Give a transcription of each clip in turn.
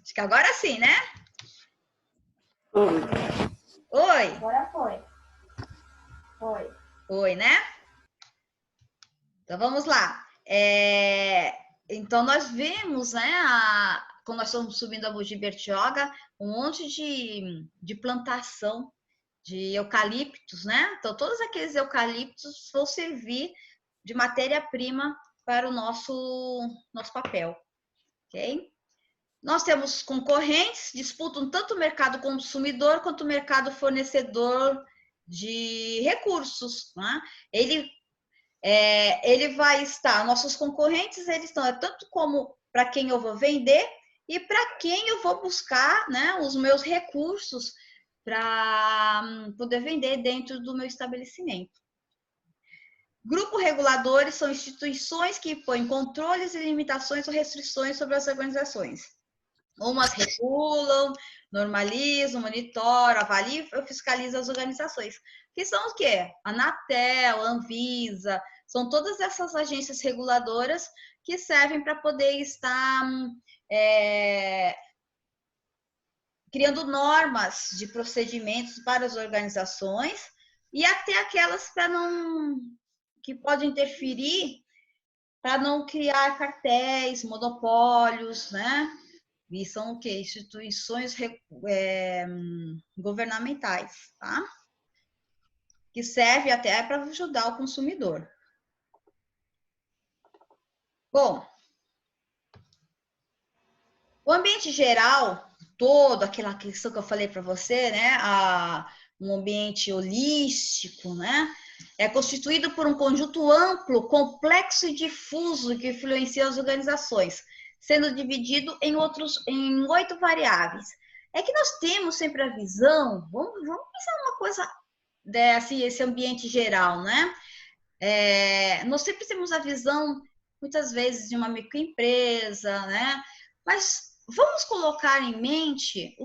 Acho que agora sim, né? Oi. Oi. Agora foi. Foi. Oi, né? Então vamos lá. Então nós vimos, né, quando nós estamos subindo a Mogi Bertioga, um monte de plantação de eucaliptos, né? Então todos aqueles eucaliptos vão servir de matéria-prima para o nosso papel, ok? Nós temos concorrentes, disputam tanto o mercado consumidor quanto o mercado fornecedor de recursos, né? Ele vai estar, nossos concorrentes, eles estão tanto como para quem eu vou vender e para quem eu vou buscar, né, os meus recursos para poder vender dentro do meu estabelecimento. Grupos reguladores são instituições que impõem controles e limitações ou restrições sobre as organizações. Umas regulam, normalizam, monitoram, avaliam ou fiscalizam as organizações. Que são o quê? A Anatel, a Anvisa, são todas essas agências reguladoras que servem para poder estar criando normas de procedimentos para as organizações e até aquelas que podem interferir para não criar cartéis, monopólios, né? E são o quê? Instituições governamentais, tá? Que serve até para ajudar o consumidor. Bom, o ambiente geral, todo aquela questão que eu falei para você, né? Um ambiente holístico, né? É constituído por um conjunto amplo, complexo e difuso que influencia as organizações, sendo dividido em 8 variáveis. É que nós temos sempre a visão, vamos pensar uma coisa desse esse ambiente geral, né? Nós sempre temos a visão, muitas vezes, de uma microempresa, né? Mas vamos colocar em mente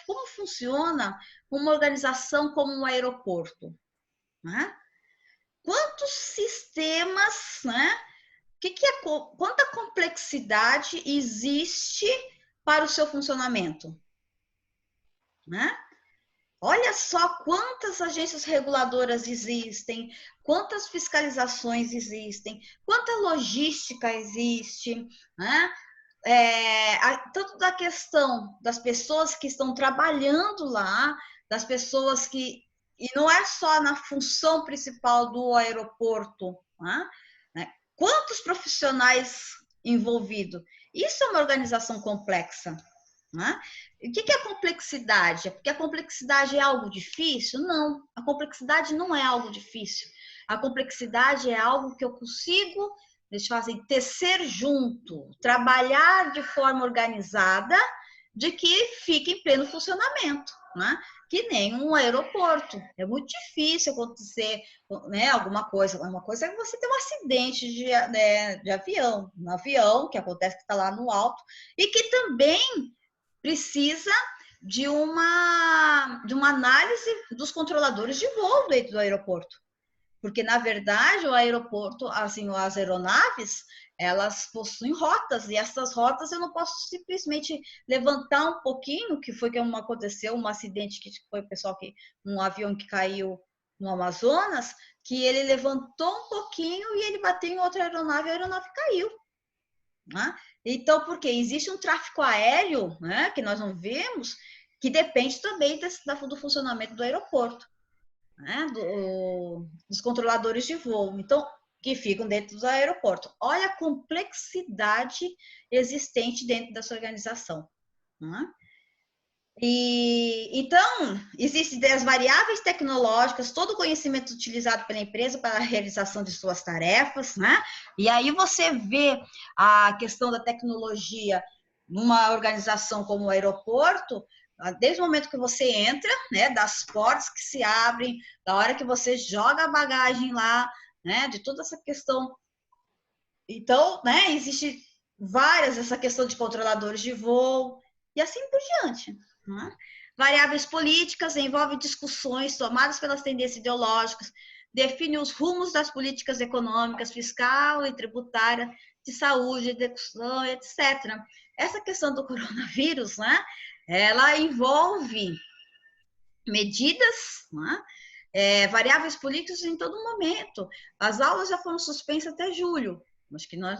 como funciona uma organização como um aeroporto, né? Quantos sistemas, né? Quanta complexidade existe para o seu funcionamento, né? Olha só quantas agências reguladoras existem, quantas fiscalizações existem, quanta logística existe, né? Tanto da questão das pessoas que estão trabalhando lá, das pessoas que. E não é só na função principal do aeroporto, né? Quantos profissionais envolvidos? Isso é uma organização complexa. Né? O que é a complexidade? É porque a complexidade é algo difícil? Não, a complexidade não é algo difícil. A complexidade é algo que eu consigo, deixa eu falar assim, tecer junto, trabalhar de forma organizada, de que fique em pleno funcionamento, né? Que nem um aeroporto. É muito difícil acontecer, né, alguma coisa. Uma coisa é você ter um acidente de avião, um avião que acontece que está lá no alto, e que também precisa de uma análise dos controladores de voo dentro do aeroporto. Porque, na verdade, o aeroporto, assim, as aeronaves, elas possuem rotas, e essas rotas eu não posso simplesmente levantar um pouquinho, que foi que aconteceu, um acidente que foi o pessoal um avião que caiu no Amazonas, que ele levantou um pouquinho e ele bateu em outra aeronave e a aeronave caiu. Né? Então, porque existe um tráfego aéreo, né, que nós não vemos, que depende também do funcionamento do aeroporto, né, dos controladores de voo, então, que ficam dentro do aeroporto. Olha a complexidade existente dentro dessa organização. Né? Então, existem as variáveis tecnológicas, todo o conhecimento utilizado pela empresa para a realização de suas tarefas, né? E aí você vê a questão da tecnologia numa organização como o aeroporto, desde o momento que você entra, né, das portas que se abrem, da hora que você joga a bagagem lá, né, de toda essa questão. Então, né, existe essa questão de controladores de voo e assim por diante. Né? Variáveis políticas envolvem discussões tomadas pelas tendências ideológicas, define os rumos das políticas econômicas, fiscal e tributária, de saúde, educação, etc. essa questão do coronavírus, né, ela envolve medidas, né, variáveis políticas em todo momento. As aulas já foram suspensas até julho. Acho que nós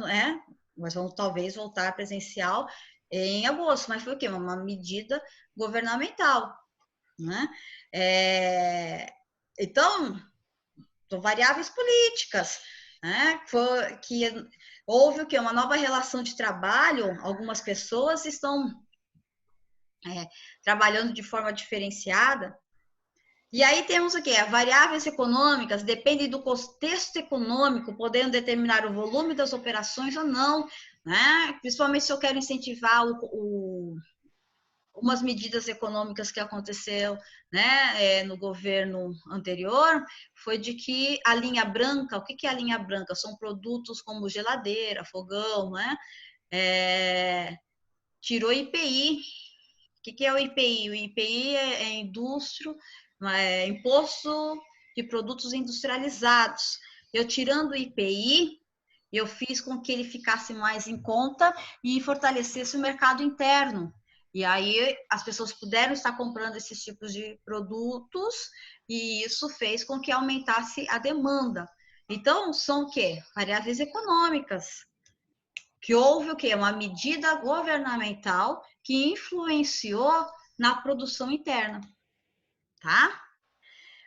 vamos talvez voltar presencial em agosto, mas foi o quê? Uma medida governamental, né? Então, são variáveis políticas, né? Que houve o quê? Uma nova relação de trabalho, algumas pessoas estão trabalhando de forma diferenciada. E aí temos o quê? Variáveis econômicas dependem do contexto econômico, podendo determinar o volume das operações ou não, né? Principalmente se eu quero incentivar umas medidas econômicas que aconteceu, né, no governo anterior, foi de que a linha branca, o que é a linha branca? São produtos como geladeira, fogão, né? Tirou IPI. O que é o IPI? O IPI é indústria, imposto de produtos industrializados. Eu tirando o IPI, eu fiz com que ele ficasse mais em conta e fortalecesse o mercado interno. E aí as pessoas puderam estar comprando esses tipos de produtos e isso fez com que aumentasse a demanda. Então, são o quê? Variáveis econômicas. Que houve o quê? Uma medida governamental que influenciou na produção interna, tá?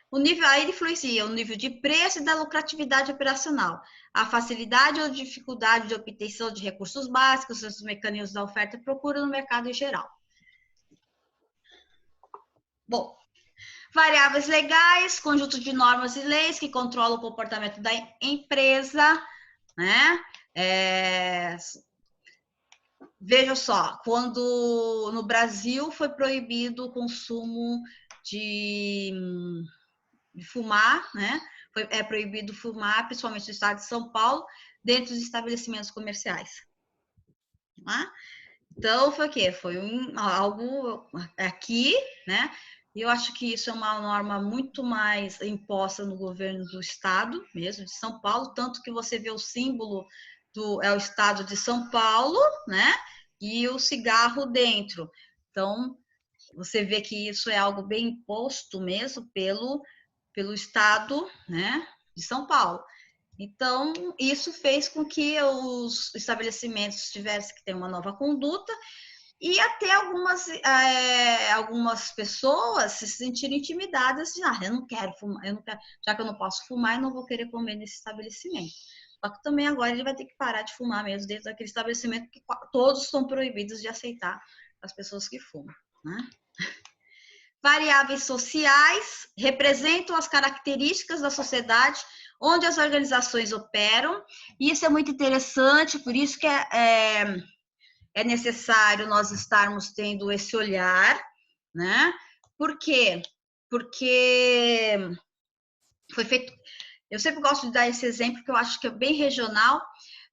O nível aí influencia o nível de preço e da lucratividade operacional, a facilidade ou dificuldade de obtenção de recursos básicos, os mecanismos da oferta e procura no mercado em geral. Bom, variáveis legais, conjunto de normas e leis que controlam o comportamento da empresa, né? Veja só, quando no Brasil foi proibido o consumo de fumar, né? É proibido fumar, principalmente no estado de São Paulo, dentro dos estabelecimentos comerciais. Tá? Então, foi o quê? Foi algo aqui, né? E eu acho que isso é uma norma muito mais imposta no governo do estado, mesmo, de São Paulo, tanto que você vê o símbolo é o estado de São Paulo, né? E o cigarro dentro. Então, você vê que isso é algo bem imposto mesmo pelo estado, né, de São Paulo. Então, isso fez com que os estabelecimentos tivessem que ter uma nova conduta e até algumas pessoas se sentirem intimidadas de, eu não quero fumar, já que eu não posso fumar, eu não vou querer comer nesse estabelecimento. Só que também agora ele vai ter que parar de fumar mesmo dentro daquele estabelecimento, porque todos são proibidos de aceitar as pessoas que fumam, né? Variáveis sociais representam as características da sociedade onde as organizações operam, e isso é muito interessante, por isso que é necessário nós estarmos tendo esse olhar, né? Por quê? Porque foi feito. Eu sempre gosto de dar esse exemplo, que eu acho que é bem regional.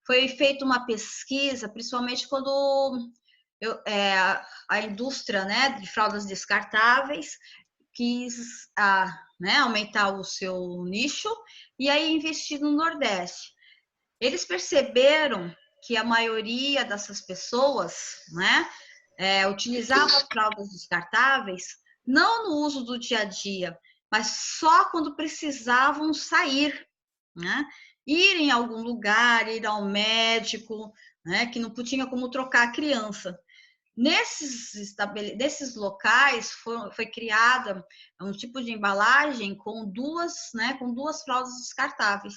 Foi feita uma pesquisa, principalmente quando a indústria, né, de fraldas descartáveis quis né, aumentar o seu nicho e aí investir no Nordeste. Eles perceberam que a maioria dessas pessoas, né, utilizava fraldas descartáveis não no uso do dia a dia, mas só quando precisavam sair, né? Ir em algum lugar, ir ao médico, né, que não tinha como trocar a criança. Nesses locais foi criada um tipo de embalagem com duas fraldas descartáveis.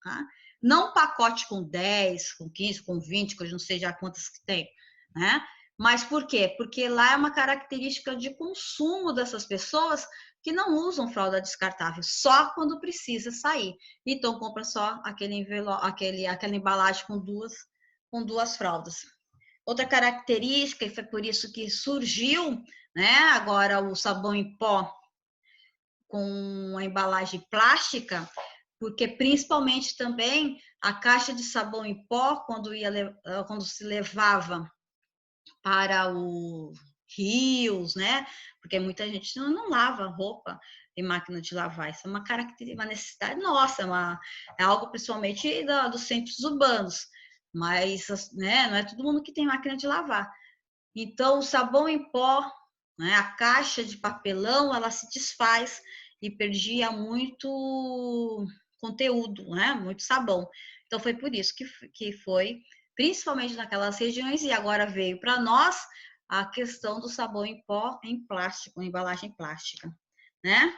Tá? Não um pacote com 10, com 15, com 20, que eu não sei já quantas que tem. Né? Mas por quê? Porque lá é uma característica de consumo dessas pessoas que não usam fralda descartável, só quando precisa sair. Então, compra só aquela embalagem com duas fraldas. Outra característica, e foi por isso que surgiu, né, agora o sabão em pó com a embalagem plástica, porque principalmente também a caixa de sabão em pó, quando se levava para os rios, né, porque muita gente não lava roupa em máquina de lavar, isso é uma característica, uma necessidade nossa, é algo principalmente dos centros urbanos. mas, né, não é todo mundo que tem máquina de lavar. Então, o sabão em pó, né, a caixa de papelão, ela se desfaz e perdia muito conteúdo, né, muito sabão. Então, foi por isso que foi, principalmente naquelas regiões, e agora veio para nós a questão do sabão em pó em plástico, em embalagem plástica, né?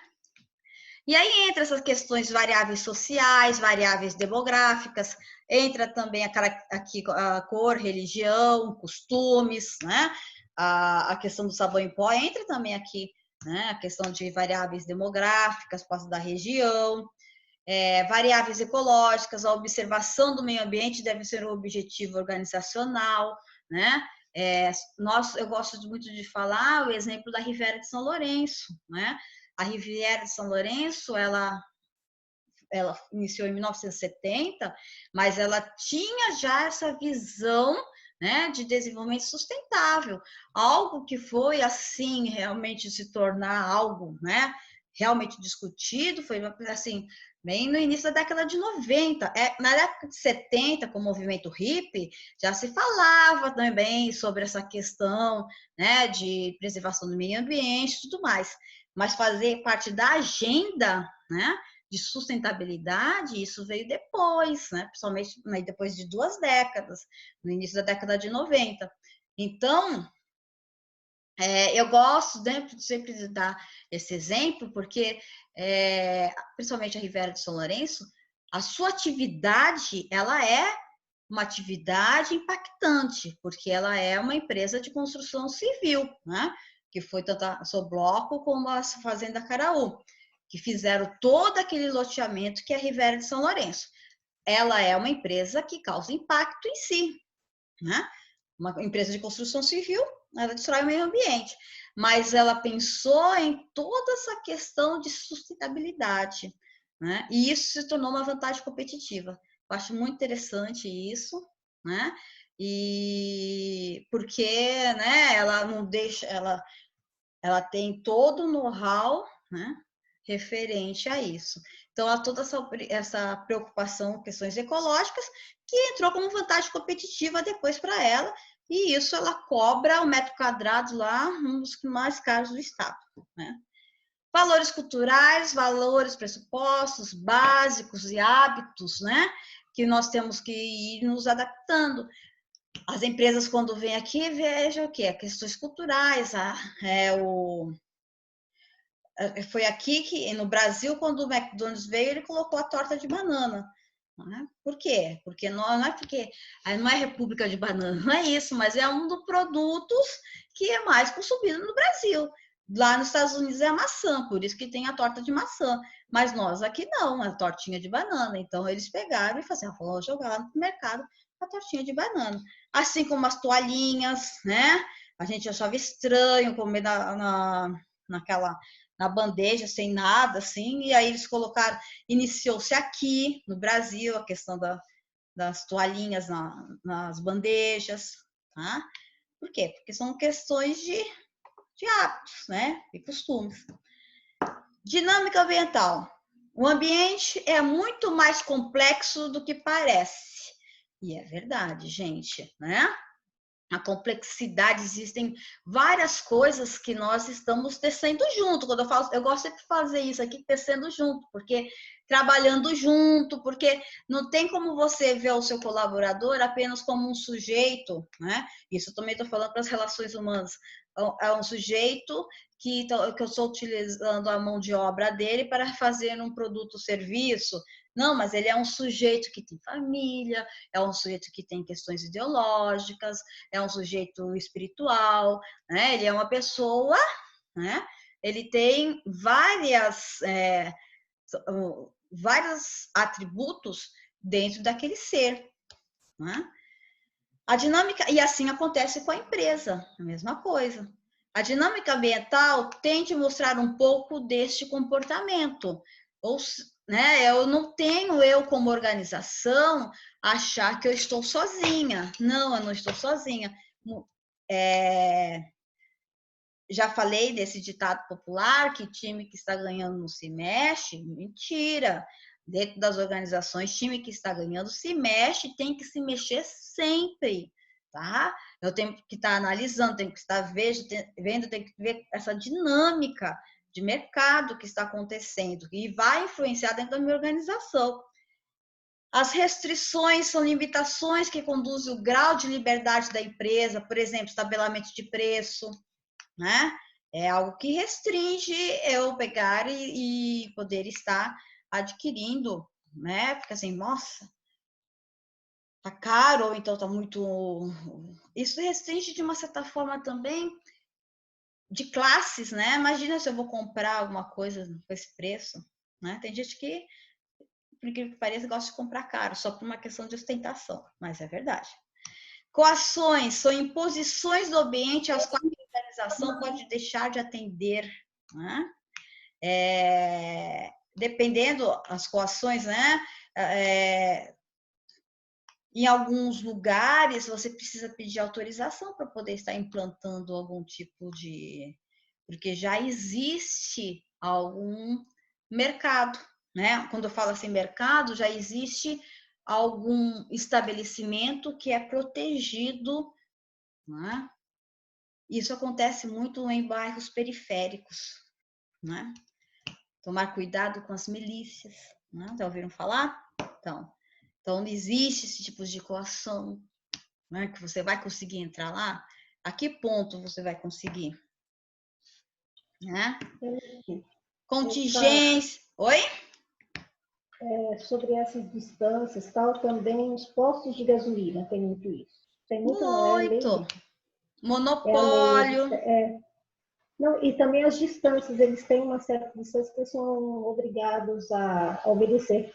E aí entra essas questões variáveis sociais, variáveis demográficas, entra também aqui a cor, religião, costumes, né? A questão do sabão em pó entra também aqui, né? A questão de variáveis demográficas, por causa da região, variáveis ecológicas, a observação do meio ambiente deve ser um objetivo organizacional, né? Eu gosto muito de falar o exemplo da Riviera de São Lourenço, né? A Riviera de São Lourenço, ela iniciou em 1970, mas ela tinha já essa visão, né, de desenvolvimento sustentável, algo que foi assim realmente se tornar algo, né, realmente discutido, foi assim bem no início da década de 90. Na década de 70, com o movimento hippie, já se falava também sobre essa questão, né, de preservação do meio ambiente e tudo mais, mas fazer parte da agenda, né, de sustentabilidade, isso veio depois, né? Principalmente depois de 2 décadas, no início da década de 90. Então, eu gosto sempre de dar esse exemplo, porque, principalmente a Riviera de São Lourenço, a sua atividade, ela é uma atividade impactante, porque ela é uma empresa de construção civil, né? Que foi tanto a Sobloco como a Fazenda Caraú, que fizeram todo aquele loteamento que é a Riviera de São Lourenço. Ela é uma empresa que causa impacto em si, né? Uma empresa de construção civil, ela destrói o meio ambiente, mas ela pensou em toda essa questão de sustentabilidade, né? E isso se tornou uma vantagem competitiva. Eu acho muito interessante isso, né? E porque, né, ela não deixa, ela tem todo o know-how, né, referente a isso. Então, há toda essa preocupação com questões ecológicas que entrou como vantagem competitiva depois para ela, e isso ela cobra o metro quadrado lá, um dos mais caros do estado, né? Valores culturais, valores, pressupostos básicos e hábitos, né? Que nós temos que ir nos adaptando. As empresas, quando vêm aqui, vejam o quê? Questões culturais, foi aqui que, no Brasil, quando o McDonald's veio, ele colocou a torta de banana. Né? Por quê? Porque não é porque não é República de Banana, não é isso, mas é um dos produtos que é mais consumido no Brasil. Lá nos Estados Unidos é a maçã, por isso que tem a torta de maçã. Mas nós aqui não, a tortinha de banana. Então eles pegaram e falaram assim, vou jogar lá no mercado a tortinha de banana. Assim como as toalhinhas, né? A gente achava estranho comer naquela na bandeja, sem nada, assim, e aí eles colocaram, iniciou-se aqui no Brasil a questão das toalhinhas nas bandejas, tá? Por quê? Porque são questões de hábitos, né? E costumes. Dinâmica ambiental. O ambiente é muito mais complexo do que parece. E é verdade, gente, né? A complexidade, existem várias coisas que nós estamos tecendo junto. Quando eu falo, eu gosto sempre de fazer isso aqui, tecendo junto, porque trabalhando junto, porque não tem como você ver o seu colaborador apenas como um sujeito, né? Isso eu também estou falando para as relações humanas. É um sujeito que eu estou utilizando a mão de obra dele para fazer um produto ou serviço. Não, mas ele é um sujeito que tem família, é um sujeito que tem questões ideológicas, é um sujeito espiritual, né? Ele é uma pessoa, né? Ele tem vários atributos dentro daquele ser, né? A dinâmica, e assim acontece com a empresa, a mesma coisa. A dinâmica ambiental tende a mostrar um pouco deste comportamento, ou, né, eu não tenho, eu como organização, achar que eu estou sozinha. Não, eu não estou sozinha. Já falei desse ditado popular, que time que está ganhando não se mexe. Mentira. dentro das organizações, time que está ganhando se mexe, tem que se mexer sempre, tá? Eu tenho que estar analisando, tenho que estar vendo, tenho que ver essa dinâmica de mercado que está acontecendo e vai influenciar dentro da minha organização. As restrições são limitações que conduzem o grau de liberdade da empresa, por exemplo, estabelecimento de preço, né? É algo que restringe eu pegar e poder estar adquirindo, né? Porque assim, nossa, tá caro, ou então tá muito. Isso restringe de uma certa forma também de classes, né? Imagina se eu vou comprar alguma coisa com esse preço, né? Tem gente que, por incrível que pareça, gosta de comprar caro, só por uma questão de ostentação, mas é verdade. Coações são imposições do ambiente às quais a organização pode deixar de atender, né? Dependendo das coações, né? Em alguns lugares você precisa pedir autorização para poder estar implantando algum tipo de, porque já existe algum mercado, né? Quando eu falo assim mercado, já existe algum estabelecimento que é protegido, né? Isso acontece muito em bairros periféricos, né? Tomar cuidado com as milícias, né? Já ouviram falar? Então não existe esse tipo de coação, né? Que você vai conseguir entrar lá. A que ponto você vai conseguir? Né? Contingência. Oi? Sobre essas distâncias, tal, também os postos de gasolina tem muito isso. Tem muito, não, é a lei. Muito. É a lei. Monopólio. Não, e também as distâncias, eles têm uma certa distância que eles são obrigados a obedecer.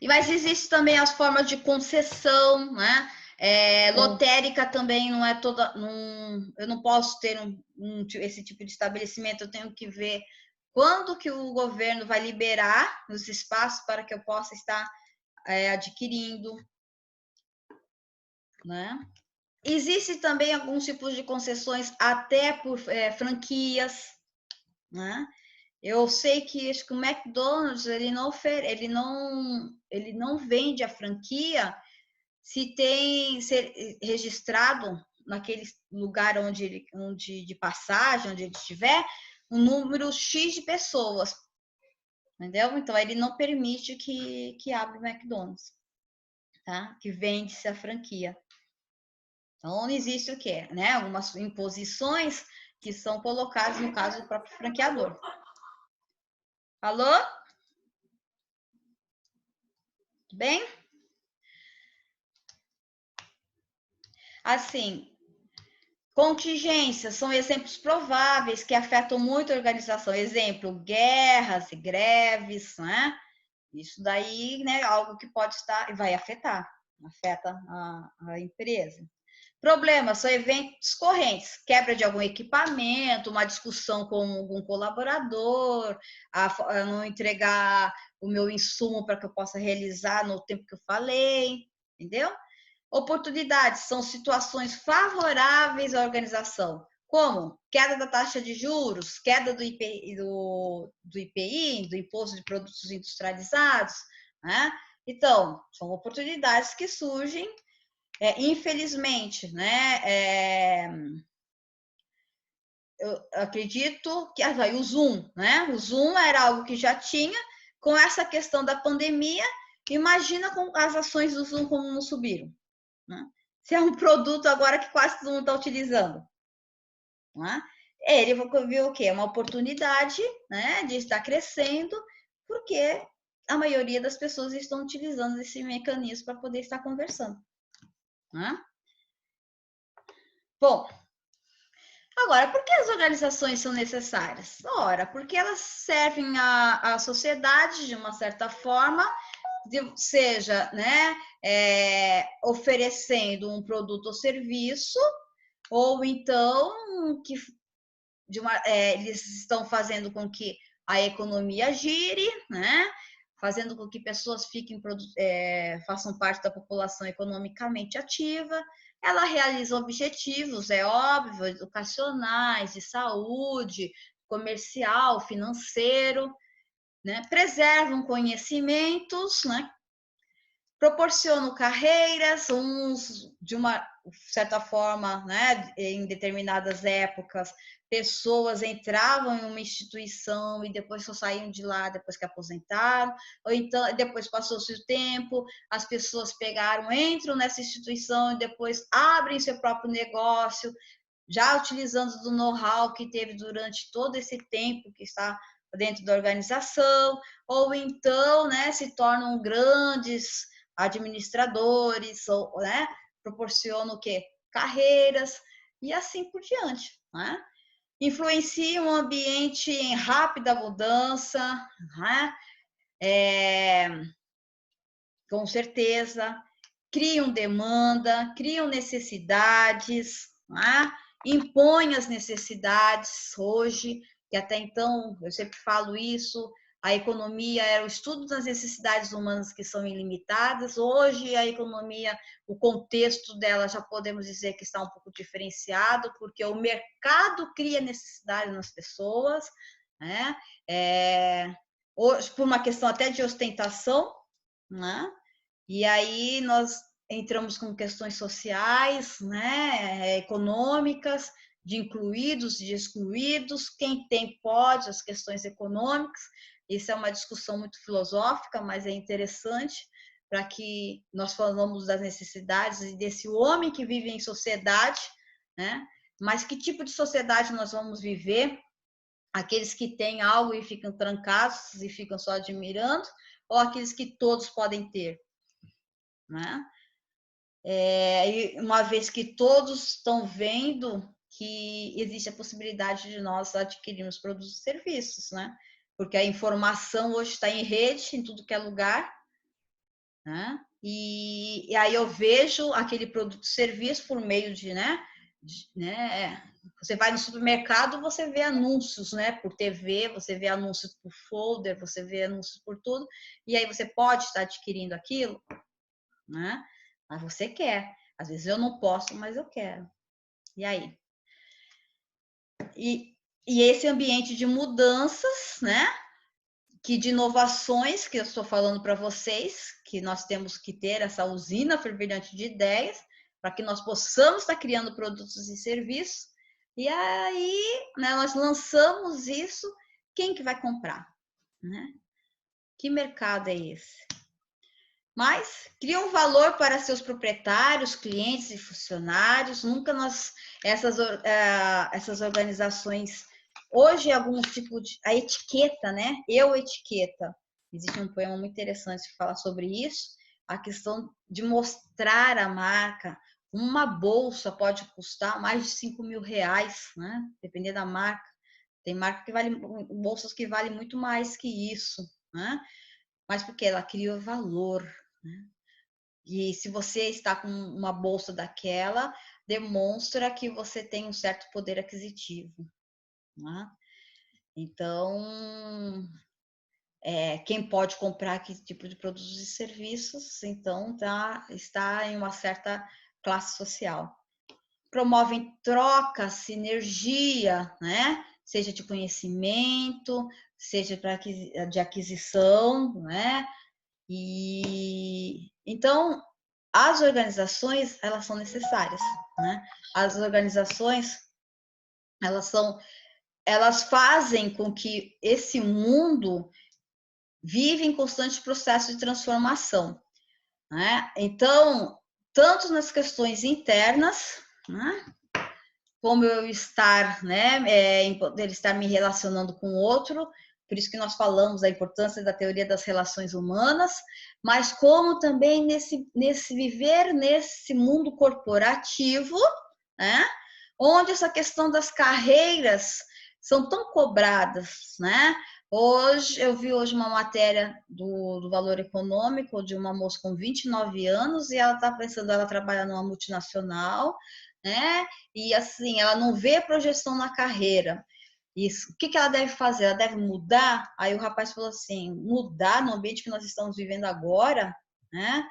Mas existe também as formas de concessão, né? Lotérica também não é toda. Eu não posso ter esse tipo de estabelecimento, eu tenho que ver quando que o governo vai liberar os espaços para que eu possa estar adquirindo, né? Existe também alguns tipos de concessões até por franquias, né? Eu sei que acho que o McDonald's ele não vende a franquia se tem ser registrado naquele lugar onde de passagem, onde ele estiver, um número X de pessoas, entendeu? Então ele não permite que abra o McDonald's, tá? Que vende-se a franquia. Então existe o quê? Né? Algumas imposições que são colocadas no caso do próprio franqueador. Alô? Tudo bem? Assim, contingências são exemplos prováveis que afetam muito a organização. Exemplo, guerras e greves, né? Isso daí, né, algo que pode estar e vai afeta a empresa. Problemas são eventos correntes, quebra de algum equipamento, uma discussão com algum colaborador, a não entregar o meu insumo para que eu possa realizar no tempo que eu falei, entendeu? Oportunidades são situações favoráveis à organização, como queda da taxa de juros, queda do IPI, do Imposto de Produtos Industrializados, né? Então, são oportunidades que surgem, infelizmente, né? Eu acredito que o Zoom, né? O Zoom era algo que já tinha, com essa questão da pandemia, imagina com as ações do Zoom como não subiram. Né? Se é um produto agora que quase todo mundo está utilizando. Né? Ele viu o quê? Uma oportunidade, né, de estar crescendo, porque a maioria das pessoas estão utilizando esse mecanismo para poder estar conversando. Né? Bom, agora, por que as organizações são necessárias? Ora, porque elas servem à sociedade de uma certa forma, seja, né, oferecendo um produto ou serviço, ou então que eles estão fazendo com que a economia gire, né? Fazendo com que pessoas façam parte da população economicamente ativa. Ela realiza objetivos, é óbvio, educacionais, de saúde, comercial, financeiro. né? Preservam conhecimentos, né? Proporcionam carreiras, uns de uma certa forma, né? Em determinadas épocas, pessoas entravam em uma instituição e depois só saíam de lá depois que aposentaram, ou então depois passou-se o tempo, as pessoas pegaram, entram nessa instituição e depois abrem seu próprio negócio, já utilizando do know-how que teve durante todo esse tempo que está dentro da organização, ou então, né, se tornam grandes administradores, ou, né, proporcionam o quê? Carreiras, e assim por diante, né? Influencia um ambiente em rápida mudança, né? Com certeza, criam demanda, criam necessidades, né? Impõem as necessidades hoje, que até então, eu sempre falo isso, a economia era o estudo das necessidades humanas que são ilimitadas, hoje a economia, o contexto dela já podemos dizer que está um pouco diferenciado, porque o mercado cria necessidade nas pessoas, né? Hoje, por uma questão até de ostentação, né? E aí nós entramos com questões sociais, né, econômicas, de incluídos e de excluídos, quem tem pode, as questões econômicas. Isso é uma discussão muito filosófica, mas é interessante para que nós falamos das necessidades e desse homem que vive em sociedade, né? Mas que tipo de sociedade nós vamos viver? Aqueles que têm algo e ficam trancados e ficam só admirando, ou aqueles que todos podem ter? Né? E uma vez que todos estão vendo que existe a possibilidade de nós adquirirmos produtos e serviços, né? Porque a informação hoje está em rede, em tudo que é lugar, né? E aí eu vejo aquele produto e serviço por meio de, você vai no supermercado, você vê anúncios, né? Por TV, você vê anúncios por folder, você vê anúncios por tudo, e aí você pode estar adquirindo aquilo, né? Mas você quer. Às vezes eu não posso, mas eu quero. E aí? E esse ambiente de mudanças, né? Que de inovações que eu estou falando para vocês, que nós temos que ter essa usina fervilhante de ideias para que nós possamos estar criando produtos e serviços. E aí, né, nós lançamos isso, quem que vai comprar? Né? Que mercado é esse? Mas cria um valor para seus proprietários, clientes e funcionários. Nunca essas organizações, hoje algum tipo de, a etiqueta, né? Eu etiqueta. Existe um poema muito interessante que fala sobre isso, a questão de mostrar a marca. Uma bolsa pode custar mais de 5.000 reais, né? Dependendo da marca. Tem marca que vale, bolsas que valem muito mais que isso, né? Mas porque ela cria valor, né? E se você está com uma bolsa daquela, demonstra que você tem um certo poder aquisitivo, né? Então, quem pode comprar que tipo de produtos e serviços, então está em uma certa classe social. Promovem troca, sinergia, né? Seja de conhecimento, seja de aquisição, né? E então as organizações, elas são necessárias, né? As organizações, elas fazem com que esse mundo vive em constante processo de transformação, né? Então, tanto nas questões internas, né? Como eu estar, né, em poder estar me relacionando com o outro, por isso que nós falamos da importância da teoria das relações humanas, mas como também nesse viver nesse mundo corporativo, né, onde essa questão das carreiras são tão cobradas, né? Hoje, eu vi hoje uma matéria do Valor Econômico de uma moça com 29 anos e ela está pensando, ela trabalha numa multinacional, né? E assim, ela não vê projeção na carreira. Isso. O que ela deve fazer? Ela deve mudar? Aí o rapaz falou assim, mudar no ambiente que nós estamos vivendo agora, né?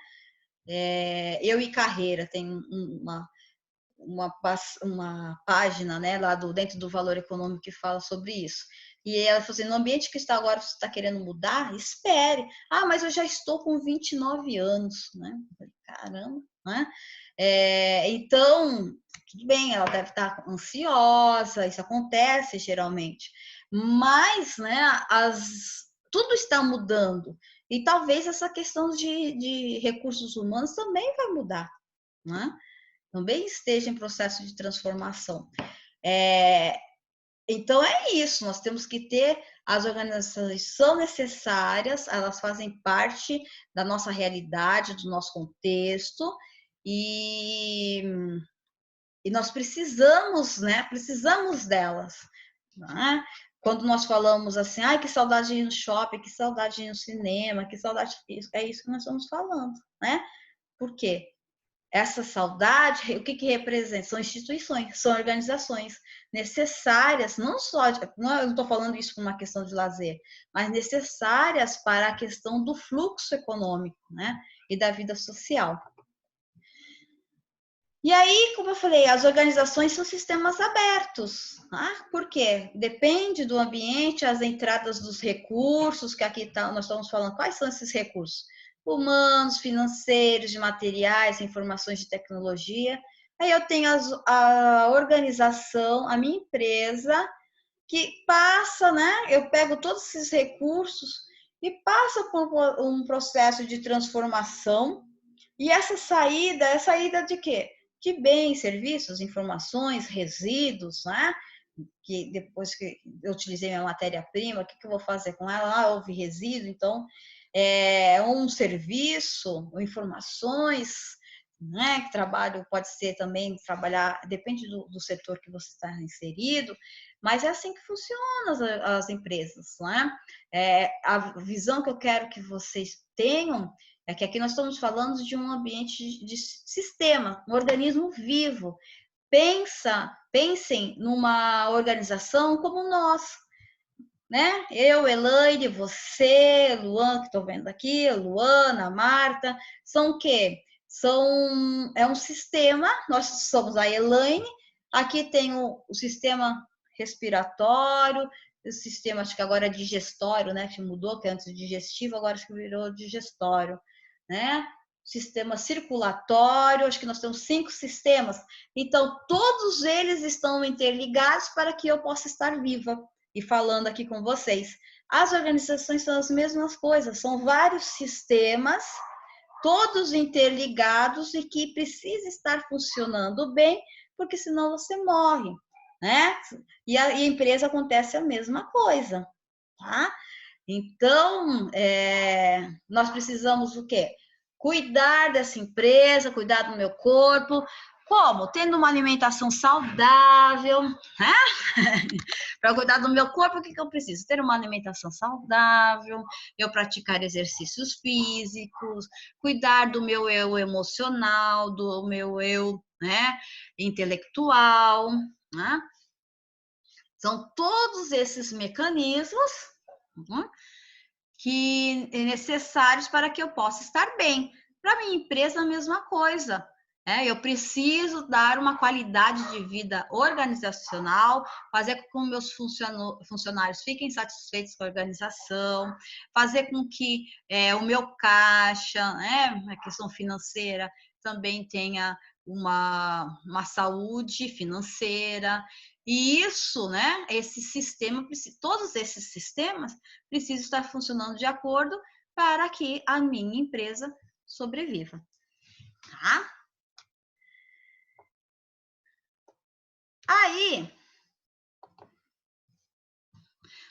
Eu e Carreira, tem uma página, né, lá dentro do Valor Econômico que fala sobre isso. E ela falou assim, no ambiente que está agora, você está querendo mudar? Espere. Ah, mas eu já estou com 29 anos, né? Caramba, né? Então, tudo bem, ela deve estar ansiosa, isso acontece geralmente. Mas, né, tudo está mudando. E talvez essa questão de recursos humanos também vai mudar, né? Também esteja em processo de transformação. Então é isso, nós temos que ter, as organizações são necessárias, elas fazem parte da nossa realidade, do nosso contexto, e, e nós precisamos, né? Precisamos delas. Né? Quando nós falamos assim, ai, que saudade de ir no shopping, que saudade de ir no cinema, que saudade disso, é isso que nós estamos falando, né? Por quê? Essa saudade, o que representa? São instituições, são organizações necessárias, não só, eu não estou falando isso por uma questão de lazer, mas necessárias para a questão do fluxo econômico, né? E da vida social. E aí, como eu falei, as organizações são sistemas abertos, tá? Por quê? Depende do ambiente, as entradas dos recursos, que aqui nós estamos falando, quais são esses recursos? Humanos, financeiros, de materiais, informações de tecnologia. Aí eu tenho a organização, a minha empresa, que passa, né? Eu pego todos esses recursos e passa por um processo de transformação. E essa saída é saída de quê? De bens, serviços, informações, resíduos, né? Que depois que eu utilizei minha matéria-prima, o que eu vou fazer com ela? Ah, houve resíduo, então um serviço, informações, né? Que trabalho pode ser também trabalhar, depende do setor que você está inserido, mas é assim que funcionam as empresas, né? A visão que eu quero que vocês tenham é que aqui nós estamos falando de um ambiente de sistema, um organismo vivo. Pensem numa organização como nós, né? Eu, Elaine, você, Luan, que estou vendo aqui, Luana, Marta, são o quê? É um sistema, nós somos a Elaine, aqui tem o sistema respiratório, o sistema, acho que agora é digestório, né? Que mudou, que antes digestivo, agora acho que virou digestório, né? Sistema circulatório, acho que nós temos 5 sistemas. Então, todos eles estão interligados para que eu possa estar viva e falando aqui com vocês. As organizações são as mesmas coisas, são vários sistemas, todos interligados e que precisa estar funcionando bem, porque senão você morre, né? E a empresa acontece a mesma coisa, tá? Então, nós precisamos o quê? Cuidar dessa empresa, cuidar do meu corpo. Como? Tendo uma alimentação saudável, né? Para cuidar do meu corpo, o que eu preciso? Ter uma alimentação saudável, eu praticar exercícios físicos, cuidar do meu eu emocional, do meu eu, né, intelectual, né? São todos esses mecanismos, né, que é necessários para que eu possa estar bem. Para minha empresa, a mesma coisa. Eu preciso dar uma qualidade de vida organizacional, fazer com que meus funcionários fiquem satisfeitos com a organização, fazer com que o meu caixa, né, a questão financeira, também tenha uma saúde financeira. E isso, né, esse sistema, todos esses sistemas precisam estar funcionando de acordo para que a minha empresa sobreviva. Tá? Aí,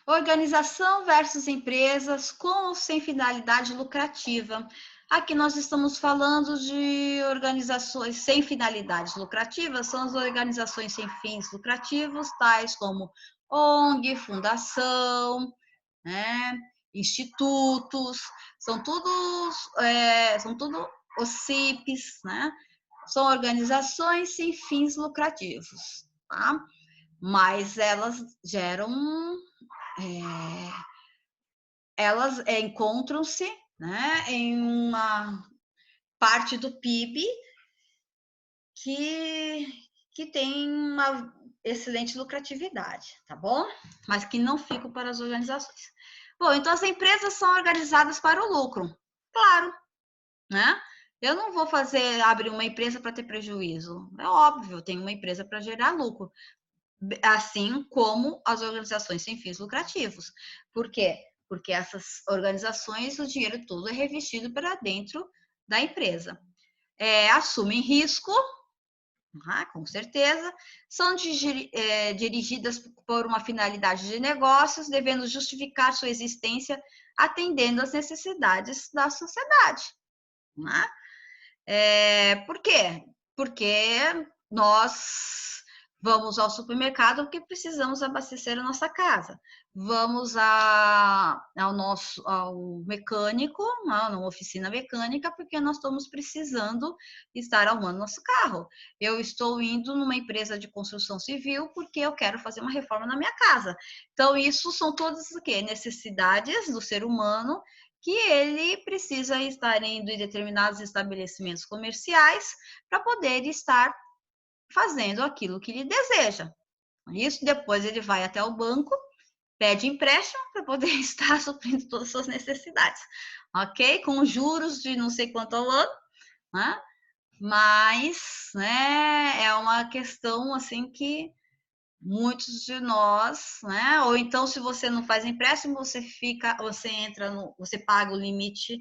organização versus empresas com ou sem finalidade lucrativa. Aqui nós estamos falando de organizações sem finalidades lucrativas, são as organizações sem fins lucrativos, tais como ONG, fundação, né, institutos, são tudo os CIPs, né? São organizações sem fins lucrativos, tá? Mas elas geram, elas encontram-se, né, em uma parte do PIB que tem excelente lucratividade, tá bom? Mas que não ficam para as organizações. Bom, então as empresas são organizadas para o lucro. Claro, né? Eu não vou abrir uma empresa para ter prejuízo. É óbvio, eu tenho uma empresa para gerar lucro. Assim como as organizações sem fins lucrativos. Por quê? Porque essas organizações, o dinheiro todo é revestido para dentro da empresa. Assumem risco, com certeza, são dirigidas por uma finalidade de negócios, devendo justificar sua existência atendendo às necessidades da sociedade. Por quê? Porque nós vamos ao supermercado porque precisamos abastecer a nossa casa. Vamos ao mecânico, numa oficina mecânica, porque nós estamos precisando estar arrumando nosso carro. Eu estou indo numa empresa de construção civil porque eu quero fazer uma reforma na minha casa. Então, isso são todas o quê? Necessidades do ser humano que ele precisa estar indo em determinados estabelecimentos comerciais para poder estar fazendo aquilo que ele deseja. Isso, depois ele vai até o banco, pede empréstimo para poder estar suprindo todas as suas necessidades, ok? Com juros de não sei quanto ao ano, né? Mas, né, é uma questão assim que muitos de nós, né? Ou então, se você não faz empréstimo, você paga o limite,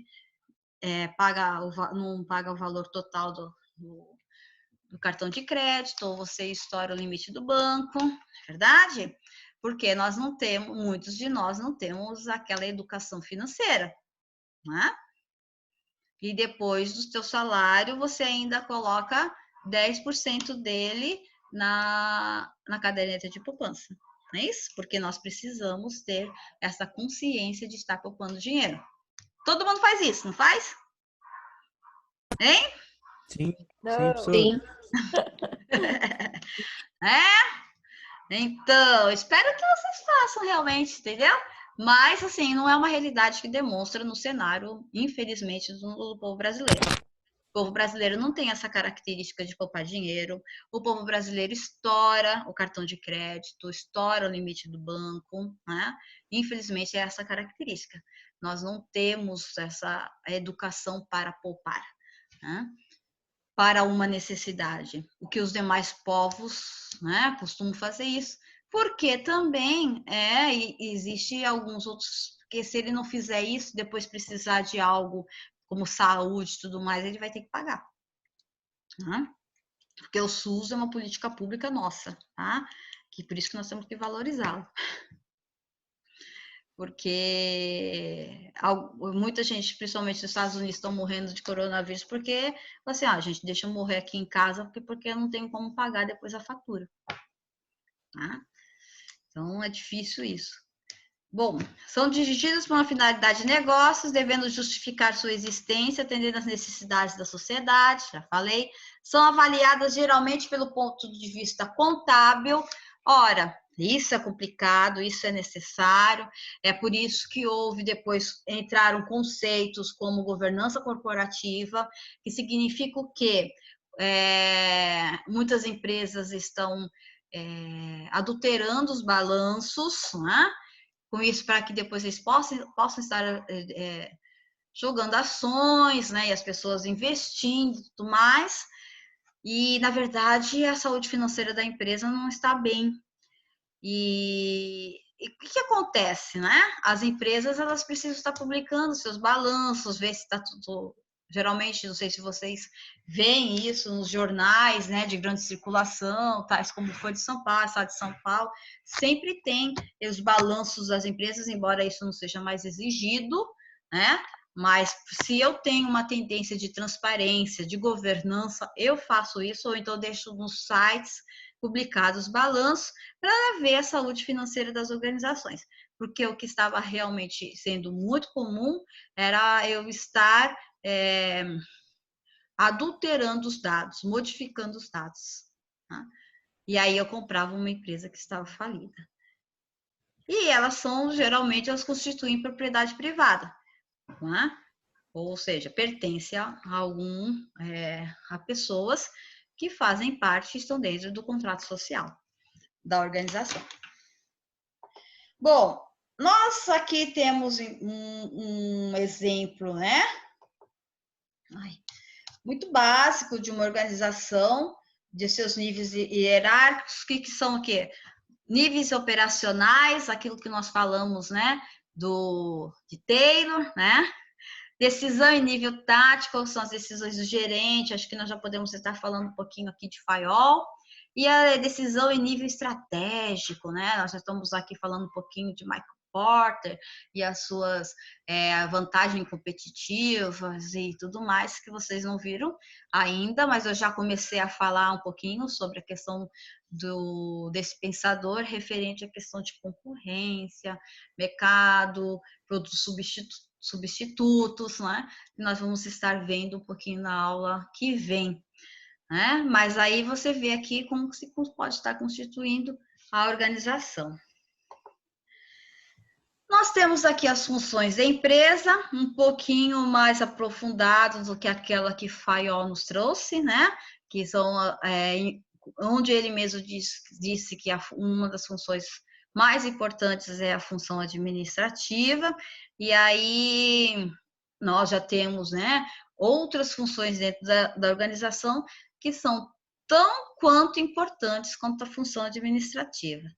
não paga o valor total do cartão de crédito, ou você estoura o limite do banco, é verdade? Porque muitos de nós não temos aquela educação financeira, né? E depois do seu salário, você ainda coloca 10% dele na caderneta de poupança. Não é isso? Porque nós precisamos ter essa consciência de estar poupando dinheiro. Todo mundo faz isso, não faz? Hein? Sim, Não. professor. Sim. Então, espero que vocês façam realmente, entendeu? Mas, assim, não é uma realidade que demonstra no cenário, infelizmente, do povo brasileiro. O povo brasileiro não tem essa característica de poupar dinheiro. O povo brasileiro estoura o cartão de crédito, estoura o limite do banco, né? Infelizmente, é essa característica. Nós não temos essa educação para poupar, né? Para uma necessidade. O que os demais povos, né, costumam fazer isso. Porque também existe alguns outros, que se ele não fizer isso, depois precisar de algo como saúde e tudo mais, ele vai ter que pagar. Né? Porque o SUS é uma política pública nossa, tá? Que por isso que nós temos que valorizá-lo. Porque muita gente, principalmente nos Estados Unidos, estão morrendo de coronavírus porque, assim, gente, deixa eu morrer aqui em casa porque eu não tenho como pagar depois a fatura. Tá? Então, é difícil isso. Bom, são dirigidas por uma finalidade de negócios, devendo justificar sua existência, atendendo às necessidades da sociedade, já falei. São avaliadas geralmente pelo ponto de vista contábil. Ora, isso é complicado, isso é necessário, é por isso que depois entraram conceitos como governança corporativa, que significa o quê? Muitas empresas estão adulterando os balanços, né? Com isso, para que depois eles possam estar jogando ações, né? E as pessoas investindo e tudo mais. E, na verdade, a saúde financeira da empresa não está bem. E o que acontece, né? As empresas, elas precisam estar publicando seus balanços, ver se está tudo... Geralmente, não sei se vocês veem isso nos jornais, né, de grande circulação, tais como foi de São Paulo, Estado de São Paulo, sempre tem os balanços das empresas, embora isso não seja mais exigido, né? Mas se eu tenho uma tendência de transparência, de governança, eu faço isso, ou então deixo nos sites publicados balanços para ver a saúde financeira das organizações. Porque o que estava realmente sendo muito comum era eu estar adulterando os dados, modificando os dados. Tá? E aí eu comprava uma empresa que estava falida. E geralmente, elas constituem propriedade privada. Né? Ou seja, pertence a pessoas que fazem parte e estão dentro do contrato social. da organização. Bom, nós aqui temos um exemplo, né? Muito básico de uma organização, de seus níveis hierárquicos, que são o quê? Níveis operacionais, aquilo que nós falamos, né? De Taylor, né? Decisão em nível tático, são as decisões do gerente, acho que nós já podemos estar falando um pouquinho aqui de Fayol. E a decisão em nível estratégico, né? Nós já estamos aqui falando um pouquinho de Michael Porter e as suas vantagens competitivas e tudo mais que vocês não viram ainda, mas eu já comecei a falar um pouquinho sobre a questão desse pensador referente à questão de concorrência, mercado, produtos substitutos, né? Nós vamos estar vendo um pouquinho na aula que vem, né? Mas aí você vê aqui como se pode estar constituindo a organização. Nós temos aqui as funções da empresa, um pouquinho mais aprofundadas do que aquela que Fayol nos trouxe, né? Que são onde ele mesmo disse que uma das funções mais importantes é a função administrativa, e aí nós já temos, né, outras funções dentro da organização que são tão quanto importantes quanto a função administrativa.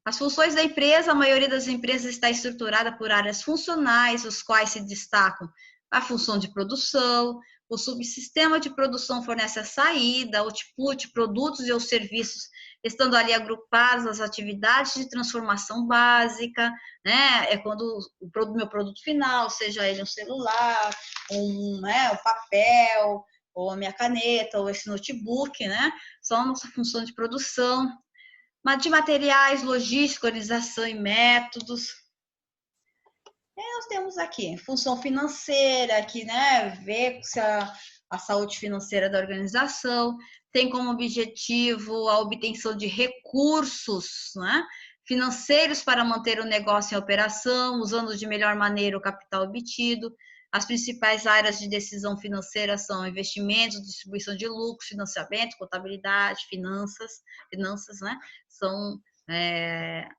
As funções da empresa, a maioria das empresas está estruturada por áreas funcionais, os quais se destacam a função de produção, o subsistema de produção fornece a saída, output, produtos e os serviços, estando ali agrupados as atividades de transformação básica, né? É quando o meu produto final, seja ele um celular, um papel, ou a minha caneta, ou esse notebook, né? São a nossa função de produção, de materiais, logística, organização e métodos. E nós temos aqui função financeira, que, né, vê se a saúde financeira da organização tem como objetivo a obtenção de recursos, né, financeiros para manter o negócio em operação, usando de melhor maneira o capital obtido. As principais áreas de decisão financeira são investimentos, distribuição de lucros, financiamento, contabilidade, finanças, né? São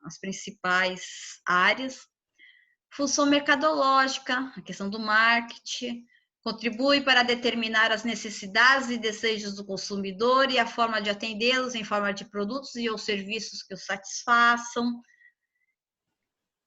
as principais áreas. Função mercadológica, a questão do marketing, contribui para determinar as necessidades e desejos do consumidor e a forma de atendê-los em forma de produtos e ou serviços que os satisfaçam.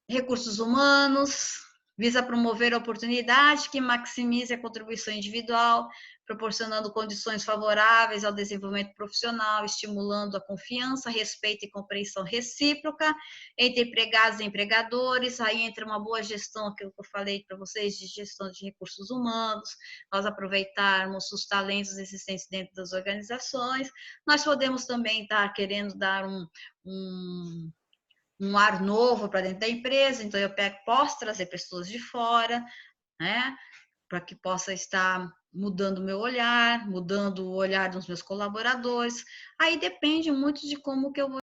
Recursos humanos, visa promover a oportunidade que maximize a contribuição individual, proporcionando condições favoráveis ao desenvolvimento profissional, estimulando a confiança, respeito e compreensão recíproca entre empregados e empregadores. Aí entra uma boa gestão, aquilo que eu falei para vocês, de gestão de recursos humanos, nós aproveitarmos os talentos existentes dentro das organizações. Nós podemos também estar querendo dar um ar novo para dentro da empresa, então eu posso trazer pessoas de fora, né, para que possa estar mudando o meu olhar, mudando o olhar dos meus colaboradores. Aí depende muito de como que eu vou